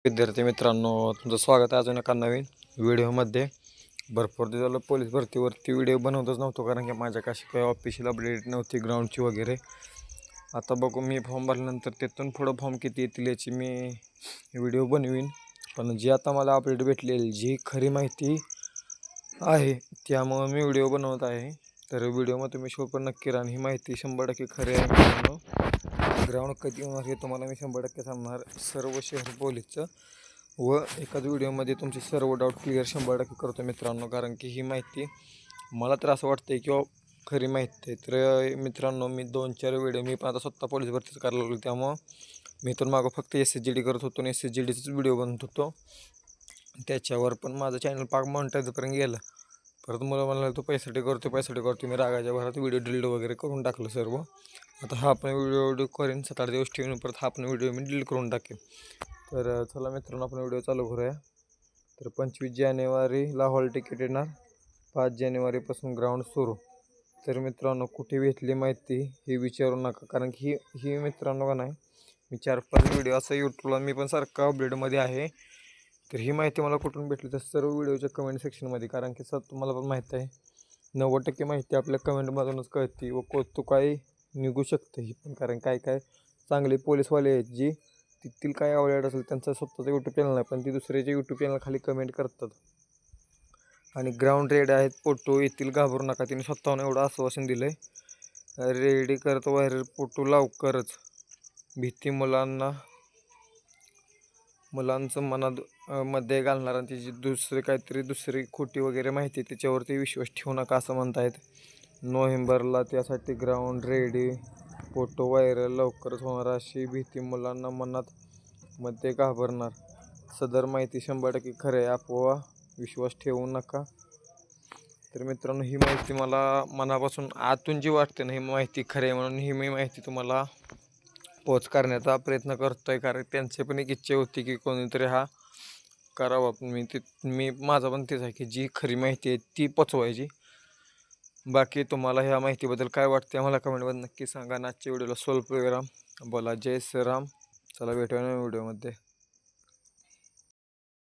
विद्यार्थी मित्रांनो, तुमचं स्वागत आहे अजून एका नवीन व्हिडिओमध्ये. भरपूर दिवस झालं पोलीस भरतीवरती व्हिडिओ बनवतच नव्हतो, कारण की माझ्या कशी काही ऑफिशियल अपडेट नव्हती ग्राउंडची वगैरे. आता बघू, मी फॉर्म भरल्यानंतर तिथून पुढं फॉर्म किती येतील याची मी व्हिडिओ बनवीन. पण जी आता मला अपडेट भेटलेली, जी खरी माहिती आहे त्यामुळं मी व्हिडिओ बनवत आहे. तर व्हिडिओमध्ये तुम्ही शो पण नक्की राहा. ही माहिती 100% खरी आहे मित्रांनो. ग्राउंड कधी होणार हे तुम्हाला मी 100% सांगणार, सर्व शहर पोलीसचं, व एकाच व्हिडिओमध्ये तुमचे सर्व डाऊट क्लिअर 100% करतो मित्रांनो. कारण की ही माहिती मला तर असं वाटतं किंवा खरी माहिती आहे. तर मित्रांनो, मी 2-4 व्हिडिओ मी पण आता स्वतः पोलीस भरतीच करायला लागलो, त्यामुळं मी तर मागं फक्त SSGD करत होतो आणि SSGDचाच व्हिडिओ बनत होतो. त्याच्यावर पण माझं चॅनल पाक मॉनिटाईजपर्यंत गेलं. परत मला म्हणाला तू पैसाठी करतो. मी रागाच्या भरात व्हिडिओ डिलीट वगैरे करून टाकलं सर्व. आता हा आपण व्हिडिओ करेन 7-8 दिवस ठेवून, परत हा आपण व्हिडिओ मी डिलीट करून टाकेन. तर चला मित्रांनो, आपण व्हिडिओ चालू करूया. तर 25 जानेवारीला हॉल तिकीट येणार, 5 जानेवारीपासून ग्राउंड सुरू. तर मित्रांनो, कुठे भेटली माहिती हे विचारू नका, कारण की ही मित्रांनो का नाही, मी 4-5 व्हिडिओ असं यूट्यूबला मी पण सारखा अपडेटमध्ये आहे. तर ही माहिती मला कुठून भेटली तर सर्व व्हिडिओच्या कमेंट सेक्शनमध्ये, कारण की सर तुम्हाला पण माहीत आहे 90% माहिती आपल्या कमेंटमधूनच कळते व कौतुकाही निघू शकतं ही पण. कारण काय चांगले पोलीसवाले आहेत, जी तिथील काय आवड असेल त्यांचा स्वतःचा यूट्यूब चॅनल नाही, पण ती दुसऱ्याच्या यूट्यूब चॅनल खाली कमेंट करतात. आणि ग्राउंड रेड आहेत, फोटो येतील, घाबरू नका. तिने स्वतःहून एवढं आश्वासन दिलं आहे, रेडी करतो व्हायरल फोटो लवकरच. भीती मुलांचं मनात मध्ये घालणार आणि त्याची दुसरी खोटी वगैरे माहिती त्याच्यावरती विश्वास ठेवू नका असं म्हणतायत. नोव्हेंबरला त्यासाठी ग्राउंड रेडी, फोटो व्हायरल लवकरच होणार अशी भीती मुलांना मनात मध्ये घाबरणार. सदर माहिती 100% खरं आहे, अफवा विश्वास ठेवू नका. तर मित्रांनो, ही माहिती मला मनापासून आतून जी वाटते ना, ही माहिती खरी आहे म्हणून ही मी माहिती तुम्हाला पोच करण्याचा प्रयत्न करतो आहे. कारण त्यांची पण एक इच्छा होती की कोणीतरी हा करावा. मी माझं पण तेच आहे की जी खरी माहिती आहे ती पोचवायची. बाकी तुम्हाला ह्या माहितीबद्दल काय वाटते मला कमेंटमध्ये नक्की सांगा. आजच्या व्हिडिओला स्वल्प विराम बोला. जय श्रीराम. चला भेटूया व्हिडिओमध्ये.